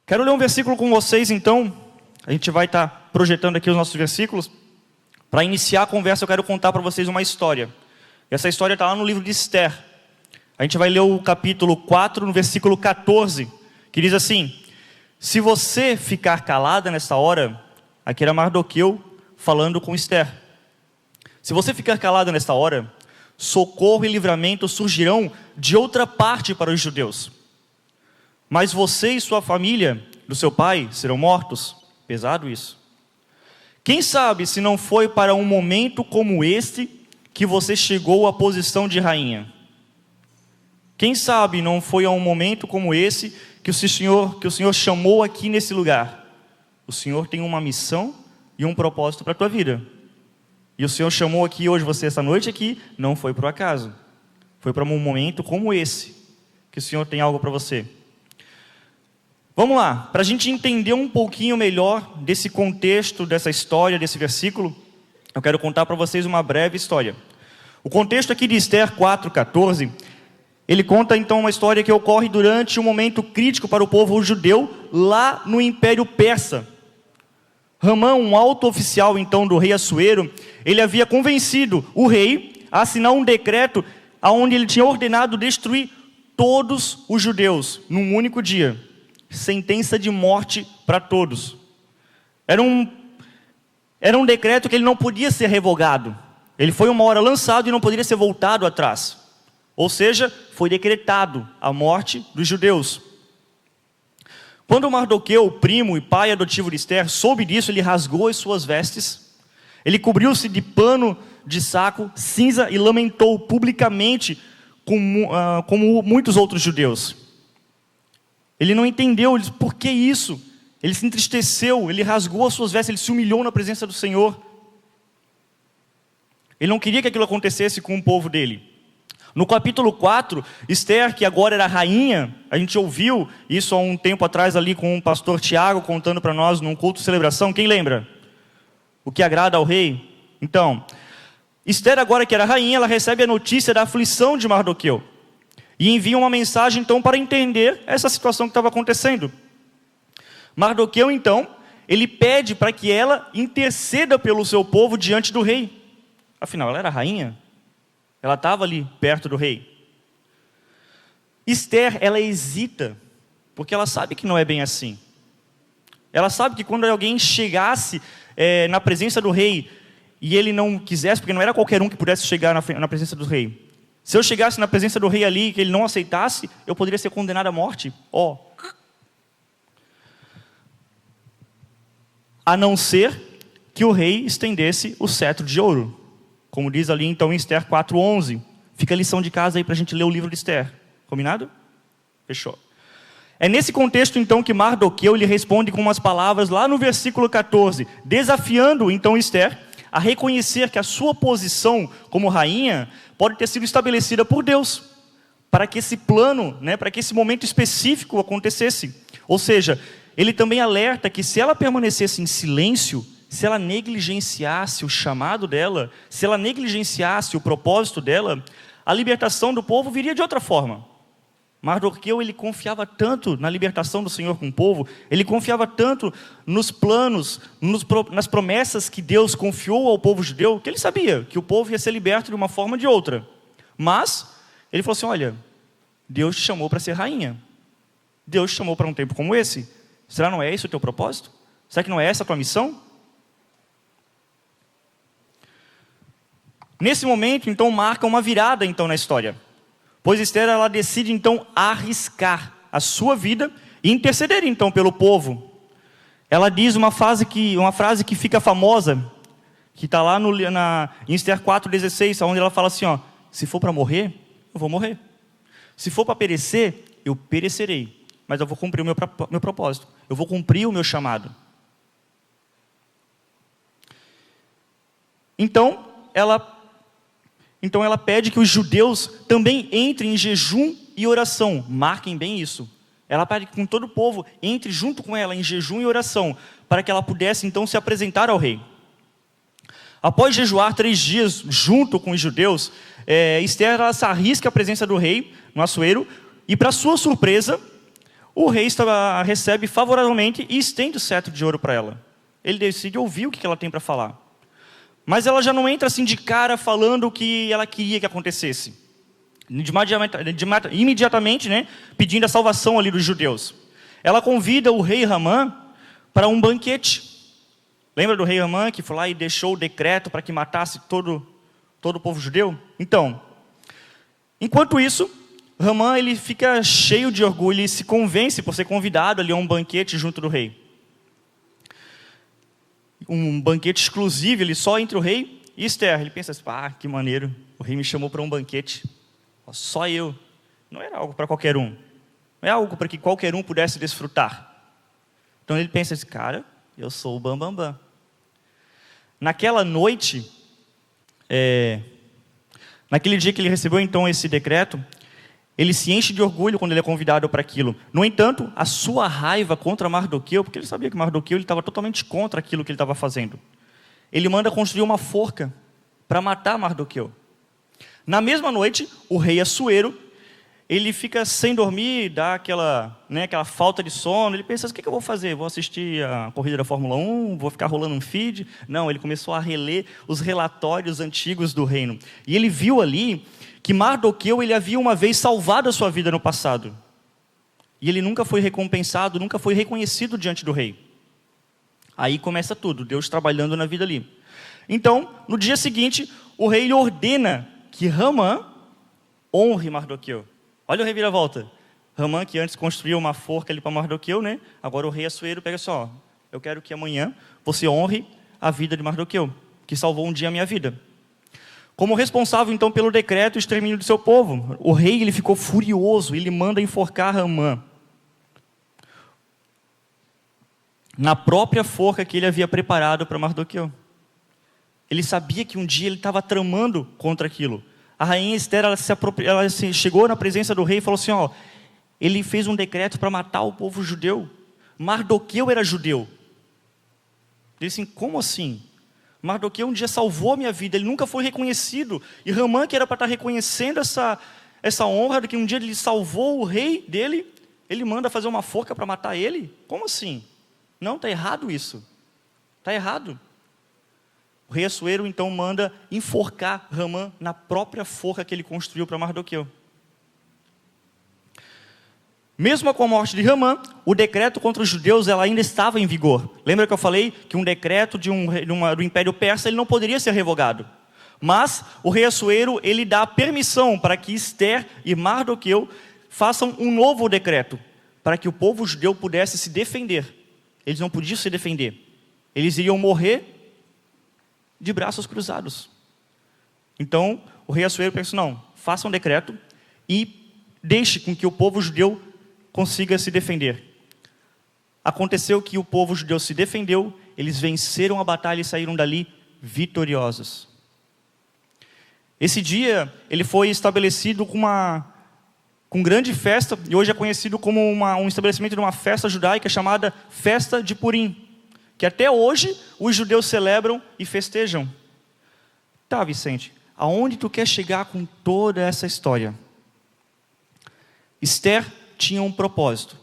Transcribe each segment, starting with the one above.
Quero ler um versículo com vocês, então. A gente vai estar projetando aqui os nossos versículos. Para iniciar a conversa, eu quero contar para vocês uma história. Essa história está lá no livro de Esther. A gente vai ler o capítulo 4, no versículo 14, que diz assim: se você ficar calada nessa hora, aqui era Mardoqueu falando com Esther. Se você ficar calada nessa hora, socorro e livramento surgirão de outra parte para os judeus. Mas você e sua família, do seu pai, serão mortos. Pesado isso. Quem sabe se não foi para um momento como este que você chegou à posição de rainha? Quem sabe não foi a um momento como esse que o Senhor chamou aqui nesse lugar? O Senhor tem uma missão e um propósito para a tua vida. E o Senhor chamou aqui hoje você, essa noite aqui, não foi por acaso. Foi para um momento como esse que o Senhor tem algo para você. Vamos lá, para a gente entender um pouquinho melhor desse contexto, dessa história, desse versículo, eu quero contar para vocês uma breve história. O contexto aqui de Esther 4:14, ele conta então uma história que ocorre durante um momento crítico para o povo judeu, lá no Império Persa. Ramã, um alto oficial então do rei Assuero, ele havia convencido o rei a assinar um decreto onde ele tinha ordenado destruir todos os judeus num único dia. Sentença de morte para todos. Era um decreto que ele não podia ser revogado. Ele foi uma hora lançado e não poderia ser voltado atrás. Ou seja, foi decretado a morte dos judeus. Quando Mardoqueu, primo e pai adotivo de Esther, soube disso, ele rasgou as suas vestes, ele cobriu-se de pano de saco cinza e lamentou publicamente como muitos outros judeus. Ele não entendeu, ele disse, por que isso? Ele se entristeceu, ele rasgou as suas vestes, ele se humilhou na presença do Senhor. Ele não queria que aquilo acontecesse com o povo dele. No capítulo 4, Esther, que agora era rainha, a gente ouviu isso há um tempo atrás ali com o pastor Tiago contando para nós num culto de celebração. Quem lembra? O que agrada ao rei? Então, Esther agora que era rainha, ela recebe a notícia da aflição de Mardoqueu. E envia uma mensagem então para entender essa situação que estava acontecendo. Mardoqueu então, ele pede para que ela interceda pelo seu povo diante do rei. Afinal, ela era rainha. Ela estava ali perto do rei. Esther, ela hesita, porque ela sabe que não é bem assim. Ela sabe que quando alguém chegasse na presença do rei, e ele não quisesse, porque não era qualquer um que pudesse chegar na presença do rei. Se eu chegasse na presença do rei ali, que ele não aceitasse, eu poderia ser condenado à morte. A não ser que o rei estendesse o cetro de ouro. Como diz ali então em Esther 4:11. Fica a lição de casa aí para a gente ler o livro de Esther. Combinado? Fechou. É nesse contexto então que Mardoqueu lhe responde com umas palavras lá no versículo 14, desafiando então Esther a reconhecer que a sua posição como rainha pode ter sido estabelecida por Deus, para que esse plano, para que esse momento específico acontecesse. Ou seja, ele também alerta que se ela permanecesse em silêncio, se ela negligenciasse o chamado dela, se ela negligenciasse o propósito dela, a libertação do povo viria de outra forma. Mardoqueu, ele confiava tanto na libertação do Senhor com o povo, ele confiava tanto nos planos, nas promessas que Deus confiou ao povo judeu, que ele sabia que o povo ia ser liberto de uma forma ou de outra. Mas, ele falou assim, olha, Deus te chamou para ser rainha. Deus te chamou para um tempo como esse. Será que não é esse o teu propósito? Será que não é essa a tua missão? Nesse momento, então, marca uma virada então, na história. Pois Esther, ela decide então arriscar a sua vida e interceder então pelo povo. Ela diz uma frase que fica famosa, que está lá em Esther 4:16, onde ela fala assim, se for para morrer, eu vou morrer. Se for para perecer, eu perecerei. Mas eu vou cumprir o meu propósito. Eu vou cumprir o meu chamado. Então ela pede que os judeus também entrem em jejum e oração. Marquem bem isso. Ela pede que todo o povo entre junto com ela em jejum e oração, para que ela pudesse então se apresentar ao rei. Após jejuar 3 dias junto com os judeus, Esther ela se arrisca à presença do rei, no Assuero, e para sua surpresa, O rei a recebe favoravelmente e estende o cetro de ouro para ela. Ele decide ouvir o que ela tem para falar. Mas ela já não entra assim de cara falando o que ela queria que acontecesse. Imediatamente, né, pedindo a salvação ali dos judeus. Ela convida o rei Ramã para um banquete. Lembra do rei Ramã que foi lá e deixou o decreto para que matasse todo o povo judeu? Então, enquanto isso, Ramã ele fica cheio de orgulho e se convence por ser convidado ali a um banquete junto do rei. Um banquete exclusivo ali só entre o rei e Esther. Ele pensa assim, que maneiro, o rei me chamou para um banquete. Só eu. Não era algo para qualquer um. Não é algo para que qualquer um pudesse desfrutar. Então ele pensa assim, cara, eu sou o bambambam. Naquela noite, naquele dia que ele recebeu então esse decreto, ele se enche de orgulho quando ele é convidado para aquilo. No entanto, a sua raiva contra Mardoqueu, porque ele sabia que Mardoqueu estava totalmente contra aquilo que ele estava fazendo. Ele manda construir uma forca para matar Mardoqueu. Na mesma noite, o rei Assuero, ele fica sem dormir, dá aquela falta de sono. Ele pensa, o que eu vou fazer? Vou assistir a corrida da Fórmula 1? Vou ficar rolando um feed? Não, ele começou a reler os relatórios antigos do reino. E ele viu ali que Mardoqueu ele havia uma vez salvado a sua vida no passado. E ele nunca foi recompensado, nunca foi reconhecido diante do rei. Aí começa tudo, Deus trabalhando na vida ali. Então, no dia seguinte, o rei lhe ordena que Ramã honre Mardoqueu. Olha o reviravolta. Ramã, que antes construiu uma forca ali para Mardoqueu, né? Agora o rei Assuero pega assim, eu quero que amanhã você honre a vida de Mardoqueu, que salvou um dia a minha vida. Como responsável, então, pelo decreto e extermínio do seu povo, o rei ele ficou furioso, ele manda enforcar Ramã. Na própria forca que ele havia preparado para Mardoqueu. Ele sabia que um dia ele estava tramando contra aquilo. A rainha Esther, ela chegou na presença do rei e falou assim, ele fez um decreto para matar o povo judeu. Mardoqueu era judeu. Ele disse assim, como assim? Mardoqueu um dia salvou a minha vida, ele nunca foi reconhecido. E Ramã, que era para estar reconhecendo essa honra de que um dia ele salvou o rei dele, ele manda fazer uma forca para matar ele? Como assim? Não, está errado isso. Está errado. O rei Assuero então manda enforcar Ramã na própria forca que ele construiu para Mardoqueu. Mesmo com a morte de Ramã, o decreto contra os judeus ela ainda estava em vigor. Lembra que eu falei que um decreto do Império Persa ele não poderia ser revogado. Mas o rei Assuero ele dá permissão para que Esther e Mardoqueu façam um novo decreto, para que o povo judeu pudesse se defender. Eles não podiam se defender. Eles iriam morrer de braços cruzados. Então, o rei Assuero pensou, não, faça um decreto e deixe com que o povo judeu consiga se defender. Aconteceu que o povo judeu se defendeu, eles venceram a batalha e saíram dali vitoriosos. Esse dia, ele foi estabelecido com grande festa, e hoje é conhecido como um estabelecimento de uma festa judaica chamada Festa de Purim, que até hoje os judeus celebram e festejam. Tá, Vicente, aonde tu quer chegar com toda essa história? Esther tinha um propósito,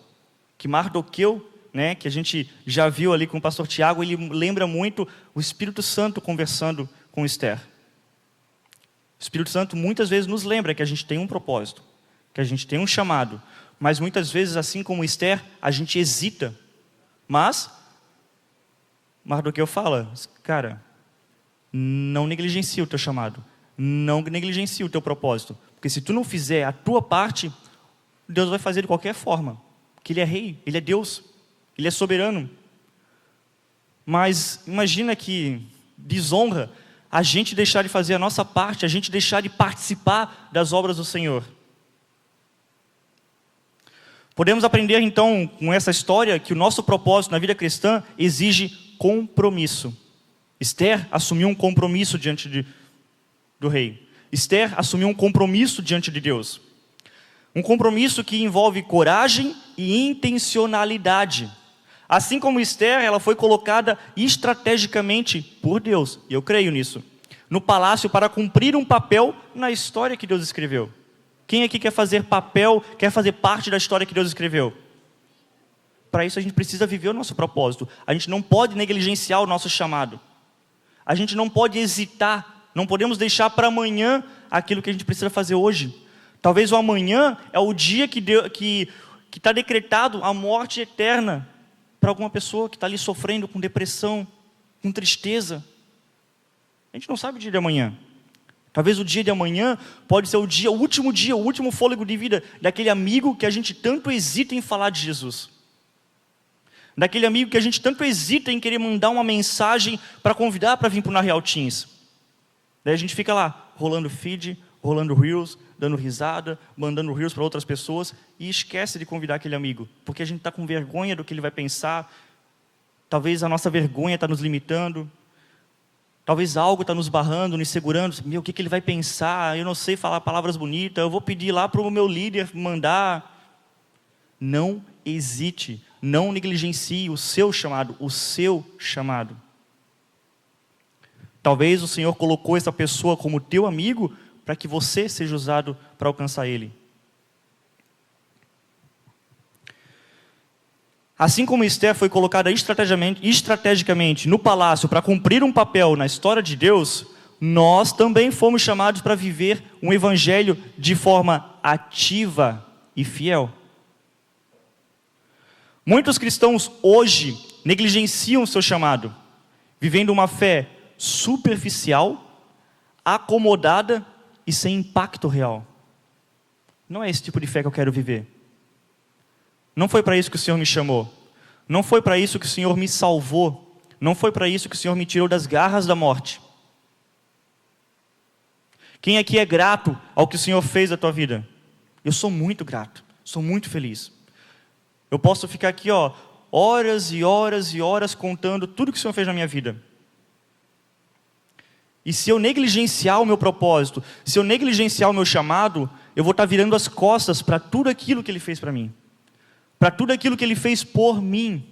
que Mardoqueu, que a gente já viu ali com o pastor Tiago, ele lembra muito o Espírito Santo conversando com Esther. O Espírito Santo muitas vezes nos lembra que a gente tem um propósito, que a gente tem um chamado, mas muitas vezes, assim como Esther, a gente hesita. Mas Mardoqueu fala, cara, não negligencie o teu chamado, não negligencie o teu propósito, porque se tu não fizer a tua parte, Deus vai fazer de qualquer forma, porque Ele é rei, Ele é Deus, Ele é soberano. Mas imagina que desonra a gente deixar de fazer a nossa parte, a gente deixar de participar das obras do Senhor. Podemos aprender então com essa história que o nosso propósito na vida cristã exige compromisso. Esther assumiu um compromisso diante do rei. Esther assumiu um compromisso diante de Deus. Um compromisso que envolve coragem e intencionalidade. Assim como Esther, ela foi colocada estrategicamente por Deus, e eu creio nisso, no palácio para cumprir um papel na história que Deus escreveu. Quem aqui quer fazer parte da história que Deus escreveu? para isso a gente precisa viver o nosso propósito. A gente não pode negligenciar o nosso chamado. A gente não pode hesitar, não podemos deixar para amanhã aquilo que a gente precisa fazer hoje. Talvez o amanhã é o dia que está decretado a morte eterna para alguma pessoa que está ali sofrendo com depressão, com tristeza. A gente não sabe o dia de amanhã. Talvez o dia de amanhã pode ser o último fôlego de vida daquele amigo que a gente tanto hesita em falar de Jesus. Daquele amigo que a gente tanto hesita em querer mandar uma mensagem para convidar para vir para o Na Real Teens. Daí a gente fica lá, rolando feed, rolando reels, dando risada, mandando reels para outras pessoas e esquece de convidar aquele amigo, porque a gente está com vergonha do que ele vai pensar. Talvez a nossa vergonha está nos limitando. Talvez algo está nos barrando, nos segurando. O que ele vai pensar? Eu não sei falar palavras bonitas. Eu vou pedir lá para o meu líder mandar. Não hesite. Não negligencie o seu chamado. O seu chamado. Talvez o Senhor colocou essa pessoa como teu amigo para que você seja usado para alcançar Ele. Assim como Esther foi colocada estrategicamente no palácio para cumprir um papel na história de Deus, nós também fomos chamados para viver um evangelho de forma ativa e fiel. Muitos cristãos hoje negligenciam o seu chamado, vivendo uma fé superficial, acomodada e sem impacto real. Não é esse tipo de fé que eu quero viver. Não foi para isso que o Senhor me chamou. Não foi para isso que o Senhor me salvou. Não foi para isso que o Senhor me tirou das garras da morte. Quem aqui é grato ao que o Senhor fez da tua vida? Eu sou muito grato. Sou muito feliz. Eu posso ficar aqui, horas e horas e horas contando tudo que o Senhor fez na minha vida. E se eu negligenciar o meu propósito, se eu negligenciar o meu chamado, eu vou estar virando as costas para tudo aquilo que Ele fez para mim. Para tudo aquilo que Ele fez por mim.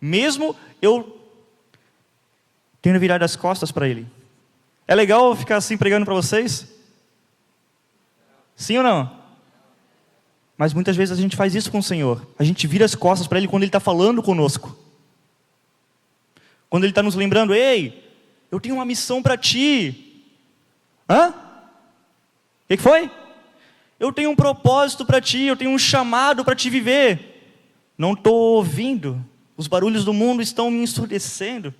Mesmo eu tendo virado as costas para Ele. É legal eu ficar assim pregando para vocês? Sim ou não? Mas muitas vezes a gente faz isso com o Senhor. A gente vira as costas para Ele quando Ele está falando conosco. Quando Ele está nos lembrando, ei, eu tenho uma missão para ti. Hã? O que foi? Eu tenho um propósito para ti, eu tenho um chamado para te viver. Não estou ouvindo. Os barulhos do mundo estão me ensurdecendo.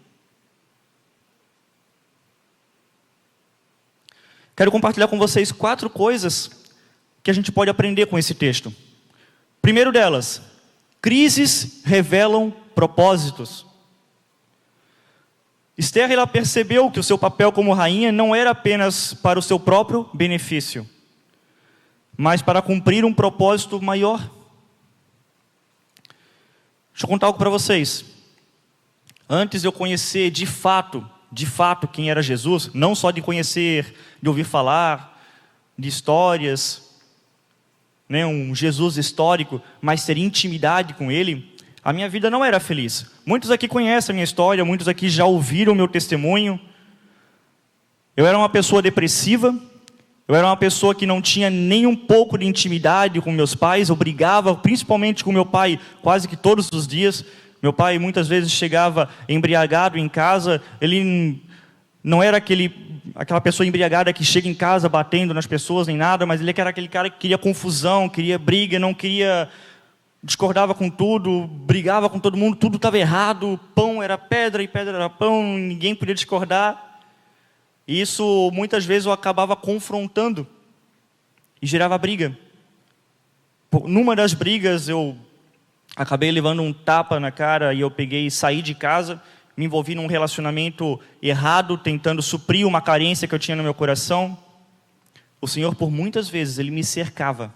Quero compartilhar com vocês 4 coisas que a gente pode aprender com esse texto. Primeiro delas, crises revelam propósitos. Esther, ela percebeu que o seu papel como rainha não era apenas para o seu próprio benefício, mas para cumprir um propósito maior. Deixa eu contar algo para vocês. Antes de eu conhecer de fato quem era Jesus, não só de conhecer, de ouvir falar, de histórias, um Jesus histórico, mas ter intimidade com Ele, a minha vida não era feliz. Muitos aqui conhecem a minha história, muitos aqui já ouviram o meu testemunho. Eu era uma pessoa depressiva, eu era uma pessoa que não tinha nem um pouco de intimidade com meus pais, eu brigava principalmente com meu pai quase que todos os dias. Meu pai muitas vezes chegava embriagado em casa, ele não era aquela pessoa embriagada que chega em casa batendo nas pessoas nem nada, mas ele era aquele cara que queria confusão, queria briga, discordava com tudo, brigava com todo mundo, tudo estava errado, pão era pedra e pedra era pão, ninguém podia discordar. E isso muitas vezes eu acabava confrontando e gerava briga. Numa das brigas eu acabei levando um tapa na cara e eu peguei e saí de casa, me envolvi num relacionamento errado, tentando suprir uma carência que eu tinha no meu coração. O Senhor por muitas vezes Ele me cercava.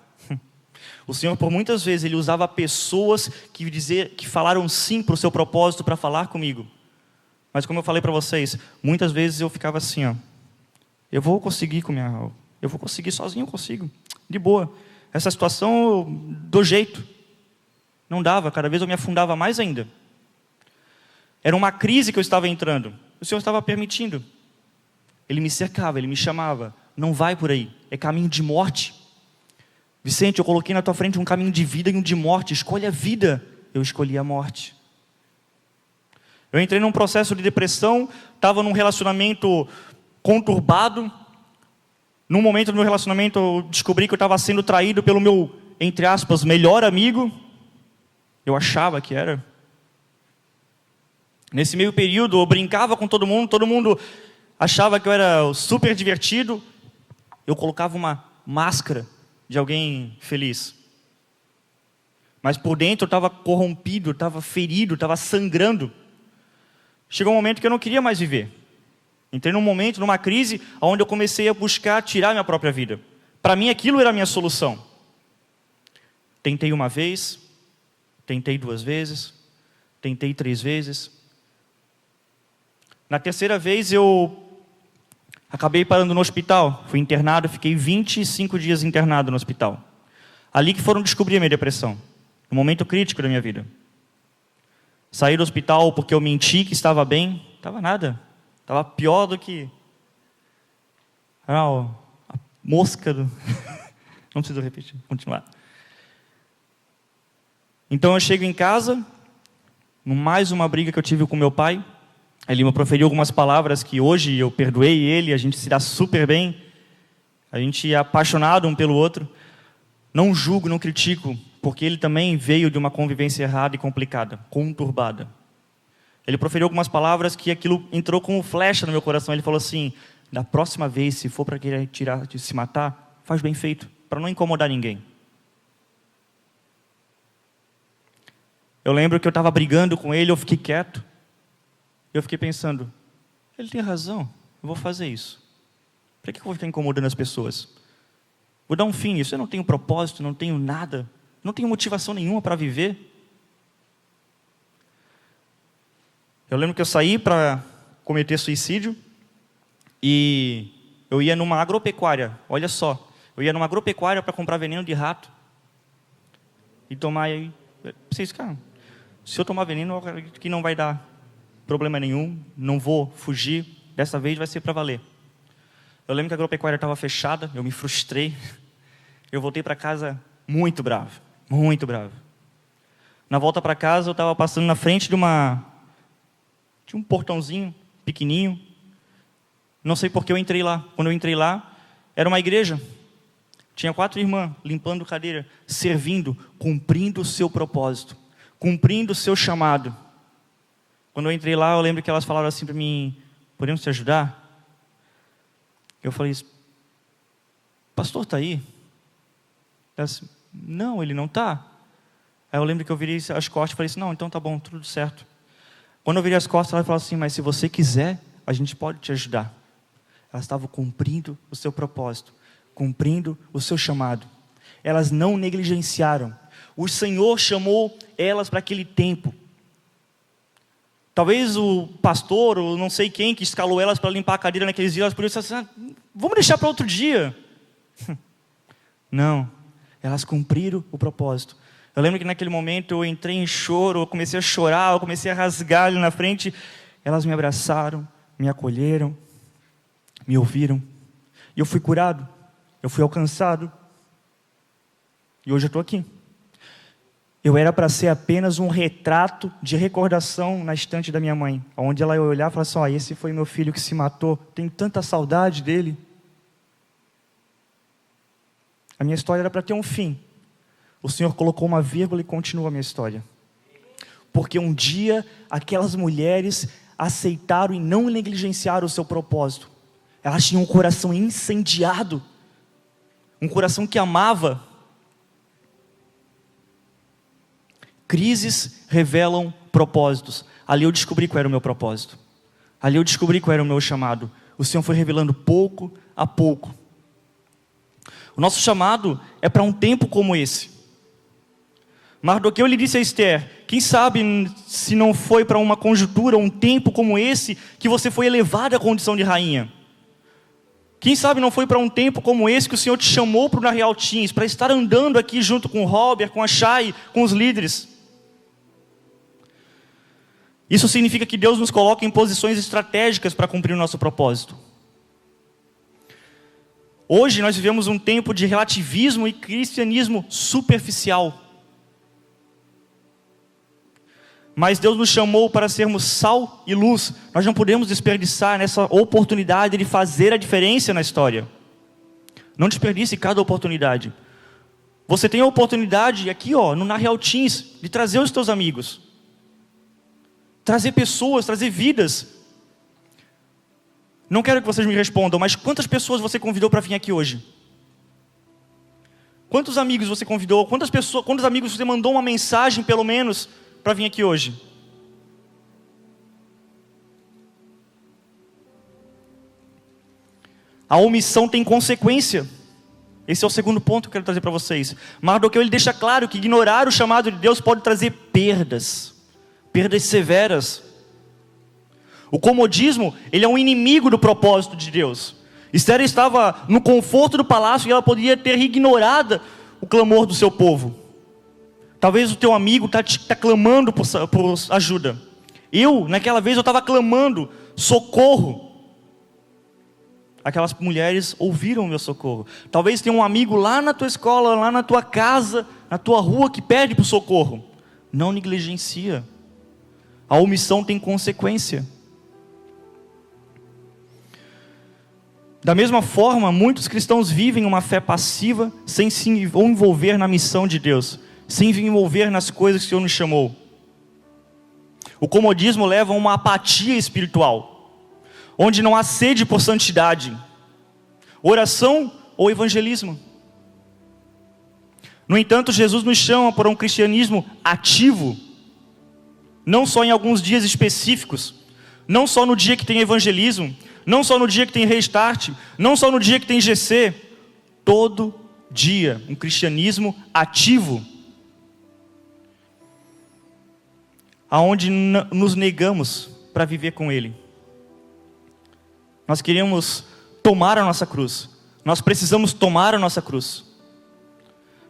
O Senhor por muitas vezes Ele usava pessoas que falaram sim para o seu propósito para falar comigo. Mas como eu falei para vocês, muitas vezes eu ficava assim, eu vou conseguir sozinho, eu consigo, de boa. Essa situação do jeito. Não dava, cada vez eu me afundava mais ainda. Era uma crise que eu estava entrando. O Senhor estava permitindo. Ele me cercava, Ele me chamava. Não vai por aí, é caminho de morte. Vicente, eu coloquei na tua frente um caminho de vida e um de morte. Escolhe a vida. eu escolhi a morte. Eu entrei num processo de depressão, estava num relacionamento conturbado. Num momento do meu relacionamento, eu descobri que eu estava sendo traído pelo meu, entre aspas, melhor amigo. Eu achava que era. Nesse meio período, eu brincava com todo mundo achava que eu era super divertido. Eu colocava uma máscara de alguém feliz. Mas por dentro eu estava corrompido, estava ferido, estava sangrando. Chegou um momento que eu não queria mais viver. Entrei num momento, numa crise, onde eu comecei a buscar tirar minha própria vida. Para mim aquilo era a minha solução. Tentei uma vez, tentei 2 vezes, tentei 3 vezes. Na terceira vez eu acabei parando no hospital. Fui internado, fiquei 25 dias internado no hospital. Ali que foram descobrir a minha depressão. No momento crítico da minha vida. Saí do hospital porque eu menti que estava bem. Estava nada. Estava pior do que a mosca do... Não preciso repetir, continuar. Então eu chego em casa, mais uma briga que eu tive com meu pai. Ele me proferiu algumas palavras que hoje eu perdoei ele, a gente se dá super bem. A gente é apaixonado um pelo outro. Não julgo, não critico, porque ele também veio de uma convivência errada e complicada, conturbada. Ele proferiu algumas palavras que aquilo entrou como flecha no meu coração. Ele falou assim: da próxima vez, se for para querer tirar, de se matar, faz bem feito, para não incomodar ninguém. Eu lembro que eu estava brigando com ele, eu fiquei quieto. Eu fiquei pensando, ele tem razão, eu vou fazer isso. Para que eu vou ficar incomodando as pessoas? Vou dar um fim nisso, eu não tenho propósito, não tenho nada, não tenho motivação nenhuma para viver. Eu lembro que eu saí para cometer suicídio e eu ia numa agropecuária, olha só, eu ia numa agropecuária para comprar veneno de rato e tomar aí. Vocês, cara, se eu tomar veneno, eu acredito que não vai dar problema nenhum, não vou fugir, dessa vez vai ser para valer. Eu lembro que a agropecuária estava fechada, eu me frustrei, eu voltei para casa muito bravo, muito bravo. Na volta para casa eu estava passando na frente de um portãozinho pequenininho, não sei porque eu entrei lá. Quando eu entrei lá, era uma igreja, tinha 4 irmãs limpando cadeira, servindo, cumprindo o seu propósito, cumprindo o seu chamado. Quando eu entrei lá, eu lembro que elas falaram assim para mim: podemos te ajudar? Eu falei: pastor está aí? Elas: não, ele não está. Aí eu lembro que eu virei as costas e falei assim: não, então tá bom, tudo certo. Quando eu virei as costas, ela falou assim: mas se você quiser, a gente pode te ajudar. Elas estavam cumprindo o seu propósito, cumprindo o seu chamado. Elas não negligenciaram. O Senhor chamou elas para aquele tempo. Talvez o pastor, ou não sei quem, que escalou elas para limpar a cadeira naqueles dias, elas poderiam dizer assim: vamos deixar para outro dia. Não, elas cumpriram o propósito. Eu lembro que naquele momento eu entrei em choro, eu comecei a chorar, eu comecei a rasgar ali na frente. Elas me abraçaram, me acolheram, me ouviram. E eu fui curado, eu fui alcançado. E hoje eu estou aqui. Eu era para ser apenas um retrato de recordação na estante da minha mãe, onde ela ia olhar e falar assim: esse foi meu filho que se matou, tenho tanta saudade dele. A minha história era para ter um fim. O Senhor colocou uma vírgula e continua a minha história. Porque um dia aquelas mulheres aceitaram e não negligenciaram o seu propósito. Elas tinham um coração incendiado, um coração que amava. Crises revelam propósitos. Ali eu descobri qual era o meu propósito. Ali eu descobri qual era o meu chamado. O Senhor foi revelando pouco a pouco. O nosso chamado é para um tempo como esse. Mardoqueu lhe disse a Esther: quem sabe se não foi para uma conjuntura, um tempo como esse, que você foi elevada à condição de rainha? Quem sabe não foi para um tempo como esse que o Senhor te chamou para o Real Teams, para estar andando aqui junto com o Robert, com a Chay, com os líderes? Isso significa que Deus nos coloca em posições estratégicas para cumprir o nosso propósito. Hoje nós vivemos um tempo de relativismo e cristianismo superficial. Mas Deus nos chamou para sermos sal e luz. Nós não podemos desperdiçar nessa oportunidade de fazer a diferença na história. Não desperdice cada oportunidade. Você tem a oportunidade aqui, no Na Real Teens, de trazer os teus amigos. Trazer pessoas, trazer vidas. Não quero que vocês me respondam, mas quantas pessoas você convidou para vir aqui hoje? Quantos amigos você convidou? Quantos amigos você mandou uma mensagem, pelo menos, para vir aqui hoje? A omissão tem consequência. Esse é o segundo ponto que eu quero trazer para vocês. Mardoqueu, ele deixa claro que ignorar o chamado de Deus pode trazer perdas severas. O comodismo, ele é um inimigo do propósito de Deus. Esther estava no conforto do palácio e ela poderia ter ignorado o clamor do seu povo. Talvez o teu amigo está clamando por ajuda. Naquela vez, eu estava clamando socorro. Aquelas mulheres ouviram o meu socorro. Talvez tenha um amigo lá na tua escola, lá na tua casa, na tua rua, que pede por socorro. Não negligencia. A omissão tem consequência. Da mesma forma, muitos cristãos vivem uma fé passiva, sem se envolver na missão de Deus, sem se envolver nas coisas que o Senhor nos chamou. O comodismo leva a uma apatia espiritual, onde não há sede por santidade, oração ou evangelismo. No entanto, Jesus nos chama para um cristianismo ativo, não só em alguns dias específicos, não só no dia que tem evangelismo, não só no dia que tem restart, não só no dia que tem GC, todo dia, um cristianismo ativo, aonde nos negamos para viver com Ele. Nós queremos tomar a nossa cruz, nós precisamos tomar a nossa cruz.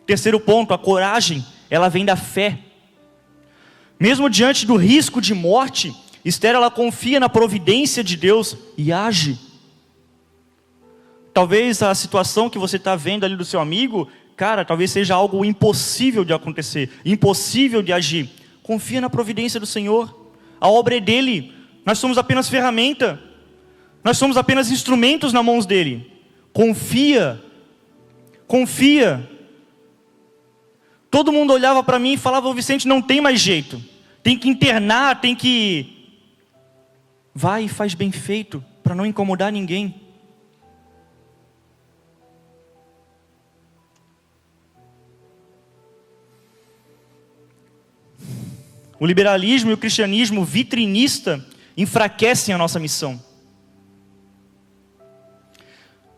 Terceiro ponto, a coragem, ela vem da fé. Mesmo diante do risco de morte, Esther, ela confia na providência de Deus e age. Talvez a situação que você está vendo ali do seu amigo, talvez seja algo impossível de acontecer, impossível de agir. Confia na providência do Senhor. A obra é dele. Nós somos apenas ferramenta. Nós somos apenas instrumentos nas mãos dele. Confia. Confia. Todo mundo olhava para mim e falava: Vicente, não tem mais jeito. Tem que internar, tem que... Vai e faz bem feito, para não incomodar ninguém. O liberalismo e o cristianismo vitrinista enfraquecem a nossa missão.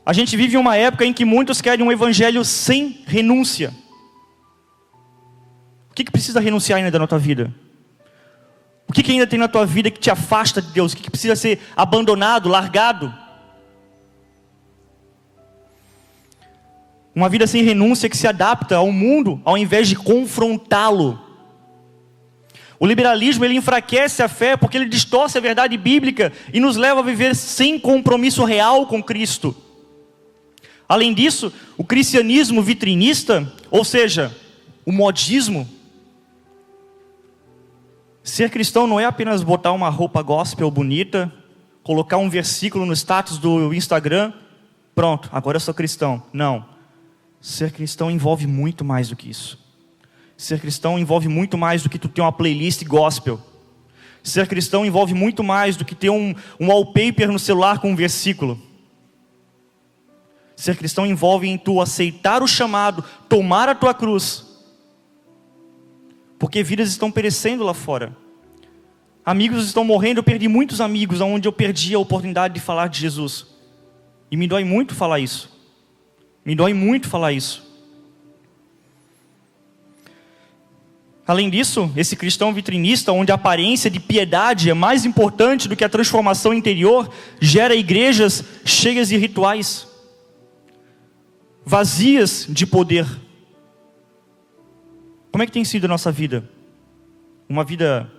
A gente vive uma época em que muitos querem um evangelho sem renúncia. O que precisa renunciar ainda na tua vida? O que ainda tem na tua vida que te afasta de Deus? O que precisa ser abandonado, largado? Uma vida sem renúncia que se adapta ao mundo, ao invés de confrontá-lo. O liberalismo, ele enfraquece a fé porque ele distorce a verdade bíblica e nos leva a viver sem compromisso real com Cristo. Além disso, o cristianismo vitrinista, ou seja, o modismo. Ser cristão não é apenas botar uma roupa gospel bonita, colocar um versículo no status do Instagram, pronto, agora eu sou cristão. Não. Ser cristão envolve muito mais do que isso. Ser cristão envolve muito mais do que tu ter uma playlist gospel. Ser cristão envolve muito mais do que ter um wallpaper no celular com um versículo. Ser cristão envolve em tu aceitar o chamado, tomar a tua cruz. Porque vidas estão perecendo lá fora. Amigos estão morrendo. Eu perdi muitos amigos onde eu perdi a oportunidade de falar de Jesus. E me dói muito falar isso. Me dói muito falar isso. Além disso, esse cristão vitrinista, onde a aparência de piedade é mais importante do que a transformação interior, gera igrejas cheias de rituais, vazias de poder. Como é que tem sido a nossa vida? Uma vida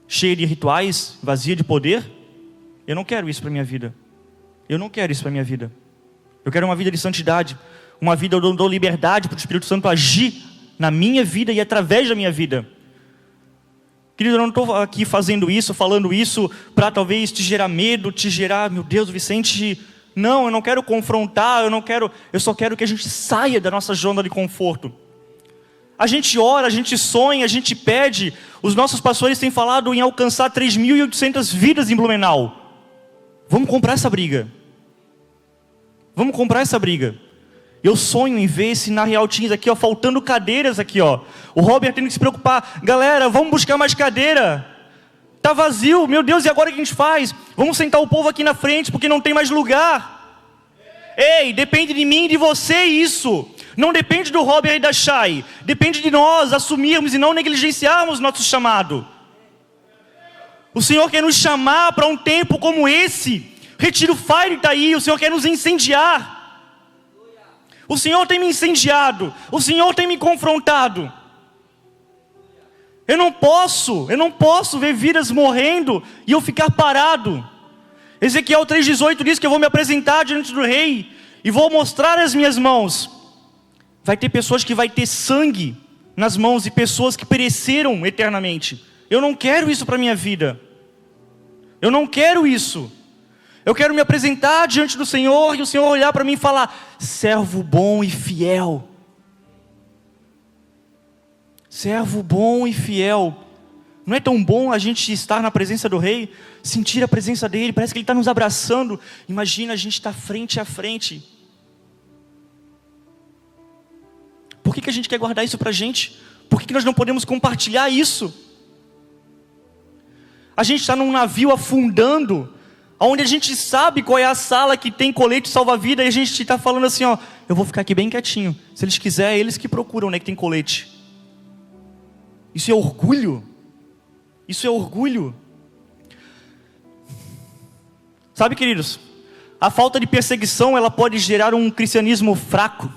cheia de rituais, vazia de poder? Eu não quero isso para a minha vida. Eu não quero isso para a minha vida. Eu quero uma vida de santidade. Uma vida onde eu dou liberdade para o Espírito Santo agir na minha vida e através da minha vida. Querido, eu não estou aqui fazendo isso, falando isso para talvez te gerar medo, te gerar, meu Deus, Vicente, não, eu não quero confrontar, eu só quero que a gente saia da nossa zona de conforto. A gente ora, a gente sonha, a gente pede. Os nossos pastores têm falado em alcançar 3.800 vidas em Blumenau. Vamos comprar essa briga. Vamos comprar essa briga. Eu sonho em ver esse na Real Teens aqui, ó, faltando cadeiras aqui, ó. O Robert tendo que se preocupar. Galera, vamos buscar mais cadeira. Tá vazio, meu Deus, e agora o que a gente faz? Vamos sentar o povo aqui na frente, porque não tem mais lugar. Ei, depende de mim e de você isso. Não depende do Robert e da Chay. Depende de nós assumirmos e não negligenciarmos nosso chamado. O Senhor quer nos chamar para um tempo como esse. Retiro Fire está aí. O Senhor quer nos incendiar. O Senhor tem me incendiado. O Senhor tem me confrontado. Eu não posso ver vidas morrendo e eu ficar parado. Ezequiel 3,18 diz que eu vou me apresentar diante do rei e vou mostrar as minhas mãos. Vai ter pessoas que vai ter sangue nas mãos e pessoas que pereceram eternamente. Eu não quero isso para a minha vida. Eu não quero isso. Eu quero me apresentar diante do Senhor e o Senhor olhar para mim e falar: servo bom e fiel. Servo bom e fiel. Não é tão bom a gente estar na presença do Rei, sentir a presença dEle, parece que Ele está nos abraçando. Imagina a gente estar frente a frente. Por que a gente quer guardar isso para a gente? Por que nós não podemos compartilhar isso? A gente está num navio afundando, onde a gente sabe qual é a sala que tem colete salva-vida, e a gente está falando assim, ó, eu vou ficar aqui bem quietinho. Se eles quiserem, é eles que procuram, né, que tem colete. Isso é orgulho. Isso é orgulho. Sabe, queridos, a falta de perseguição, ela pode gerar um cristianismo fraco.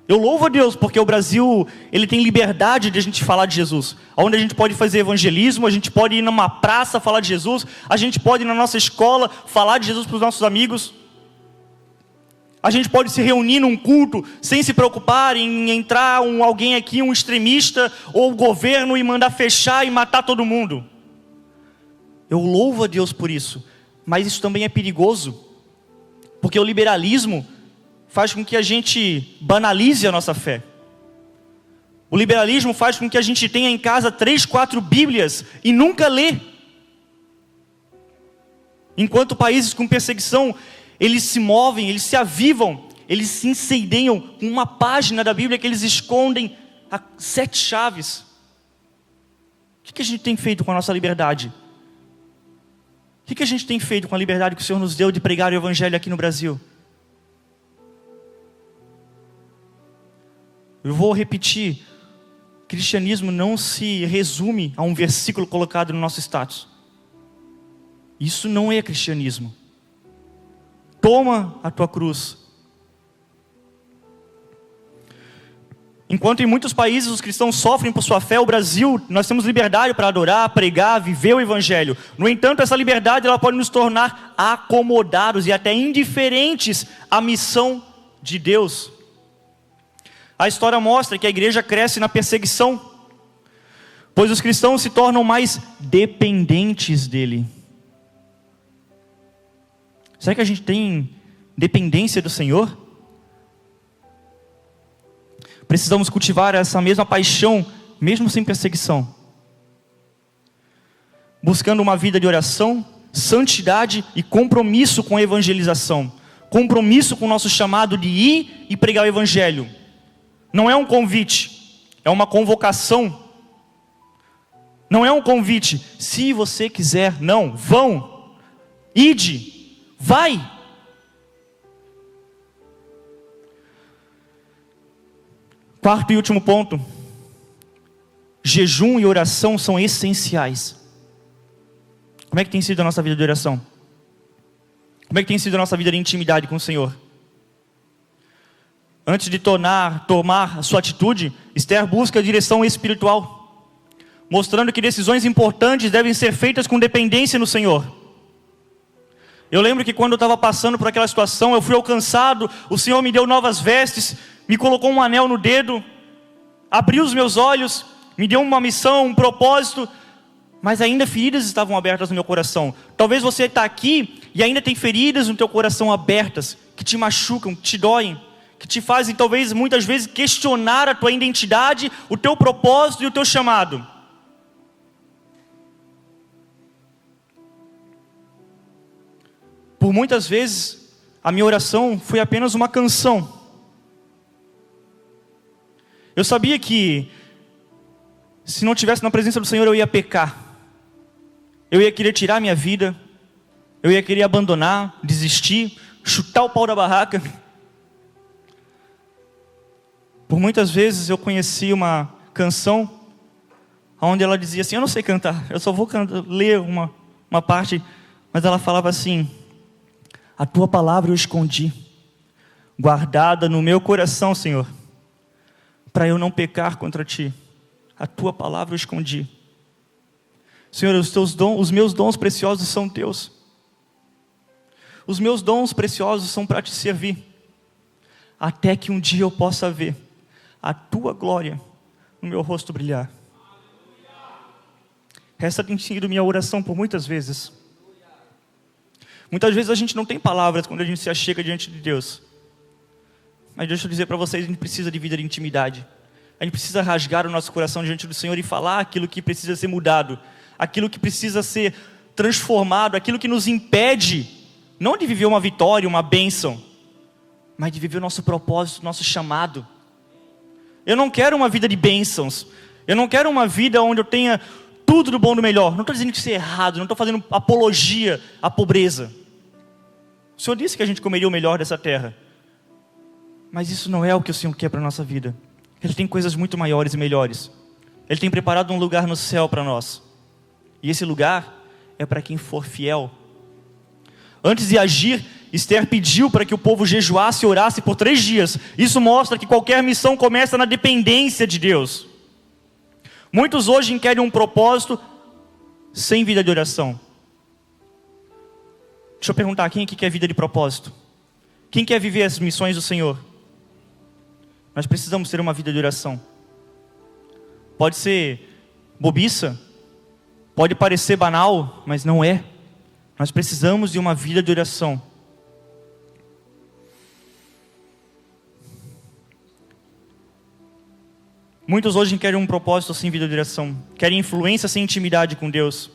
Eu louvo a Deus porque o Brasil, ele tem liberdade de a gente falar de Jesus. Onde a gente pode fazer evangelismo, a gente pode ir numa praça falar de Jesus, a gente pode ir na nossa escola falar de Jesus para os nossos amigos. A gente pode se reunir num culto sem se preocupar em entrar alguém aqui, um extremista ou o governo e mandar fechar e matar todo mundo. Eu louvo a Deus por isso, mas isso também é perigoso, porque o liberalismo faz com que a gente banalize a nossa fé. O liberalismo faz com que a gente tenha em casa 3, 4 Bíblias e nunca lê. Enquanto países com perseguição, eles se movem, eles se avivam, eles se incendiam com uma página da Bíblia que eles escondem a 7 chaves. O que a gente tem feito com a nossa liberdade? O que a gente tem feito com a liberdade que o Senhor nos deu de pregar o Evangelho aqui no Brasil? Eu vou repetir, cristianismo não se resume a um versículo colocado no nosso status. Isso não é cristianismo. Toma a tua cruz. Enquanto em muitos países os cristãos sofrem por sua fé, o Brasil, nós temos liberdade para adorar, pregar, viver o Evangelho. No entanto, essa liberdade ela pode nos tornar acomodados e até indiferentes à missão de Deus. A história mostra que a igreja cresce na perseguição, pois os cristãos se tornam mais dependentes dele. Será que a gente tem dependência do Senhor? Precisamos cultivar essa mesma paixão, mesmo sem perseguição, buscando uma vida de oração, santidade e compromisso com a evangelização, compromisso com o nosso chamado de ir e pregar o Evangelho. Não é um convite, é uma convocação. Não é um convite, se você quiser, não, vão, ide, vai. Quarto e último ponto, jejum e oração são essenciais. Como é que tem sido a nossa vida de oração? Como é que tem sido a nossa vida de intimidade com o Senhor? Antes de tomar a sua atitude, Esther busca a direção espiritual, mostrando que decisões importantes devem ser feitas com dependência no Senhor. Eu lembro que quando eu estava passando por aquela situação, eu fui alcançado, o Senhor me deu novas vestes, me colocou um anel no dedo, abriu os meus olhos, me deu uma missão, um propósito, mas ainda feridas estavam abertas no meu coração. Talvez você está aqui e ainda tem feridas no teu coração abertas, que te machucam, que te doem, que te fazem talvez muitas vezes questionar a tua identidade, o teu propósito e o teu chamado. Por muitas vezes, a minha oração foi apenas uma canção. Eu sabia que, se não estivesse na presença do Senhor, eu ia pecar. Eu ia querer tirar minha vida. Eu ia querer abandonar, desistir, chutar o pau da barraca. Por muitas vezes eu conheci uma canção onde ela dizia assim, eu não sei cantar, eu só vou ler uma parte, mas ela falava assim: a tua palavra eu escondi, guardada no meu coração, Senhor, para eu não pecar contra ti. A tua palavra eu escondi. Senhor, os meus dons preciosos são teus. Os meus dons preciosos são para te servir, até que um dia eu possa ver a tua glória no meu rosto brilhar. Essa tem sido minha oração por muitas vezes. Muitas vezes a gente não tem palavras quando a gente se achega diante de Deus. Mas deixa eu dizer para vocês, a gente precisa de vida de intimidade. A gente precisa rasgar o nosso coração diante do Senhor e falar aquilo que precisa ser mudado, aquilo que precisa ser transformado, aquilo que nos impede, não de viver uma vitória, uma bênção, mas de viver o nosso propósito, o nosso chamado. Eu não quero uma vida de bênçãos. Eu não quero uma vida onde eu tenha tudo do bom e do melhor. Não estou dizendo que isso é errado, não estou fazendo apologia à pobreza. O Senhor disse que a gente comeria o melhor dessa terra. Mas isso não é o que o Senhor quer para a nossa vida. Ele tem coisas muito maiores e melhores. Ele tem preparado um lugar no céu para nós. E esse lugar é para quem for fiel. Antes de agir, Esther pediu para que o povo jejuasse e orasse por 3 dias. Isso mostra que qualquer missão começa na dependência de Deus. Muitos hoje querem um propósito sem vida de oração. Deixa eu perguntar, quem aqui quer vida de propósito? Quem quer viver as missões do Senhor? Nós precisamos ter uma vida de oração. Pode ser bobiça, pode parecer banal, mas não é. Nós precisamos de uma vida de oração. Muitos hoje querem um propósito sem vida de oração, querem influência sem intimidade com Deus.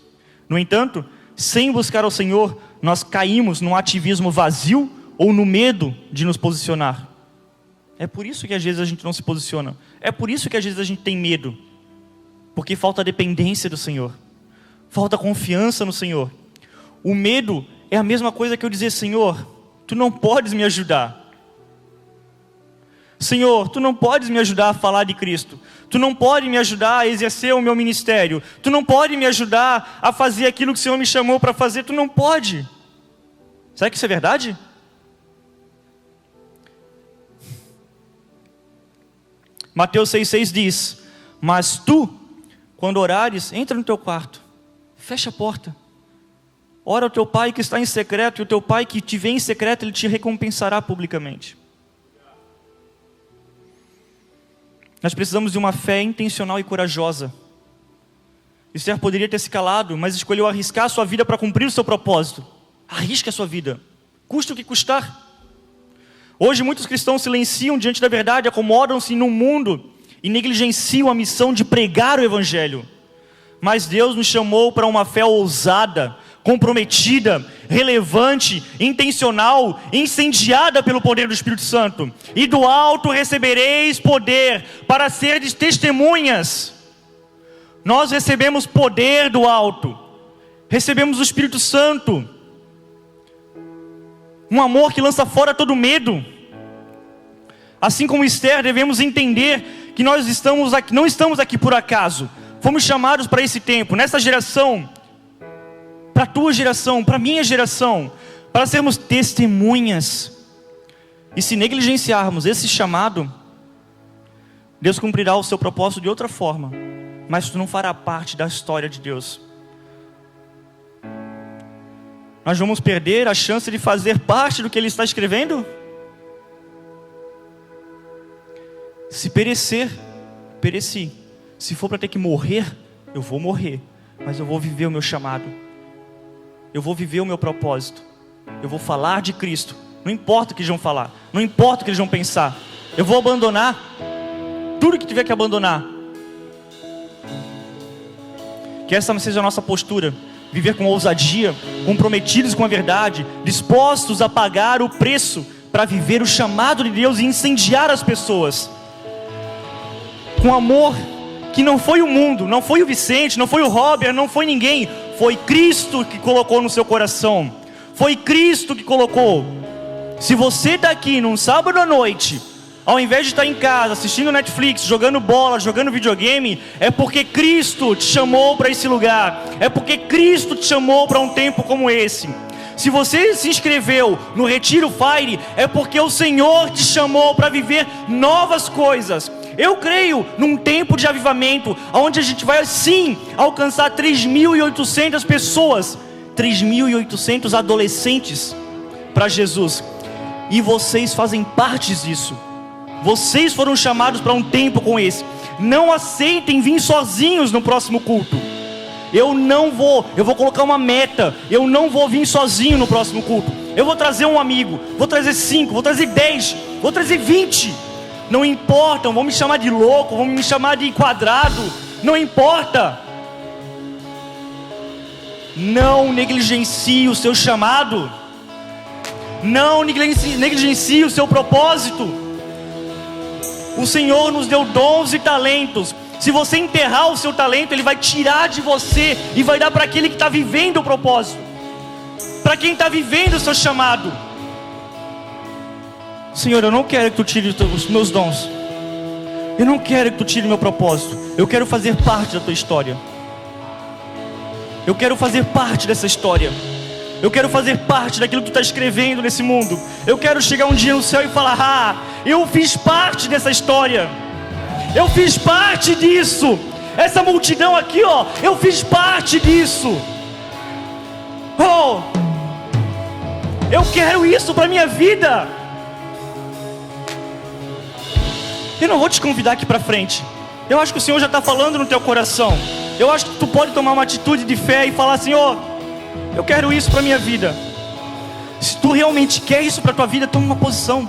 No entanto, sem buscar ao Senhor, nós caímos num ativismo vazio ou no medo de nos posicionar. É por isso que às vezes a gente não se posiciona. É por isso que às vezes a gente tem medo. Porque falta dependência do Senhor. Falta confiança no Senhor. O medo é a mesma coisa que eu dizer: Senhor, Tu não podes me ajudar. Senhor, Tu não podes me ajudar a falar de Cristo. Tu não pode me ajudar a exercer o meu ministério. Tu não pode me ajudar a fazer aquilo que o Senhor me chamou para fazer. Tu não pode. Será que isso é verdade? Mateus 6,6 diz: mas tu, quando orares, entra no teu quarto, fecha a porta, ora ao teu pai que está em secreto, e o teu pai que te vê em secreto, ele te recompensará publicamente. Nós precisamos de uma fé intencional e corajosa. Esther poderia ter se calado, mas escolheu arriscar a sua vida para cumprir o seu propósito. Arrisque a sua vida, custe o que custar. Hoje muitos cristãos silenciam diante da verdade, acomodam-se no mundo e negligenciam a missão de pregar o Evangelho. Mas Deus nos chamou para uma fé ousada, comprometida, relevante, intencional, incendiada pelo poder do Espírito Santo. E do alto recebereis poder para seres testemunhas. Nós recebemos poder do alto, recebemos o Espírito Santo, um amor que lança fora todo medo. Assim como Esther, devemos entender que nós não estamos aqui por acaso. Fomos chamados para esse tempo, nessa geração, para a tua geração, para a minha geração, para sermos testemunhas. E se negligenciarmos esse chamado, Deus cumprirá o seu propósito de outra forma, mas tu não fará parte da história de Deus. Nós vamos perder a chance de fazer parte do que Ele está escrevendo? Se perecer, pereci. Se for para ter que morrer, eu vou morrer, mas eu vou viver o meu chamado. Eu vou viver o meu propósito. Eu vou falar de Cristo. Não importa o que eles vão falar, não importa o que eles vão pensar. Eu vou abandonar tudo que tiver que abandonar. Que essa seja a nossa postura. Viver com ousadia, comprometidos com a verdade, dispostos a pagar o preço para viver o chamado de Deus e incendiar as pessoas. Com amor que não foi o mundo, não foi o Vicente, não foi o Robert, não foi ninguém. Foi Cristo que colocou no seu coração. Foi Cristo que colocou. Se você está aqui num sábado à noite, ao invés de estar em casa assistindo Netflix, jogando bola, jogando videogame, é porque Cristo te chamou para esse lugar. É porque Cristo te chamou para um tempo como esse. Se você se inscreveu no Retiro Fire, é porque o Senhor te chamou para viver novas coisas. Eu creio num tempo de avivamento, onde a gente vai sim alcançar 3.800 pessoas, 3.800 adolescentes para Jesus. E vocês fazem parte disso. Vocês foram chamados para um tempo como esse. Não aceitem vir sozinhos no próximo culto. Eu vou colocar uma meta. Eu não vou vir sozinho no próximo culto. Eu vou trazer um amigo, vou trazer 5, vou trazer 10, vou trazer 20. Não importa, vão me chamar de louco, vão me chamar de quadrado. Não importa. Não negligencie o seu chamado. Não negligencie o seu propósito. O Senhor nos deu dons e talentos. Se você enterrar o seu talento, Ele vai tirar de você e vai dar para aquele que está vivendo o propósito, para quem está vivendo o seu chamado. Senhor, eu não quero que Tu tire os meus dons. Eu não quero que Tu tire meu propósito. Eu quero fazer parte da Tua história. Eu quero fazer parte dessa história. Eu quero fazer parte daquilo que Tu está escrevendo nesse mundo. Eu quero chegar um dia no céu e falar: ah, eu fiz parte dessa história. Eu fiz parte disso. Essa multidão aqui, ó, eu fiz parte disso. Oh, eu quero isso para minha vida. Eu não vou te convidar aqui para frente. Eu acho que o Senhor já está falando no teu coração. Eu acho que tu pode tomar uma atitude de fé e falar: Senhor, eu quero isso para minha vida. Se tu realmente quer isso para tua vida, tome uma posição.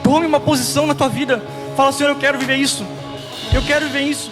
Tome uma posição na tua vida. Fala: Senhor, eu quero viver isso. Eu quero viver isso.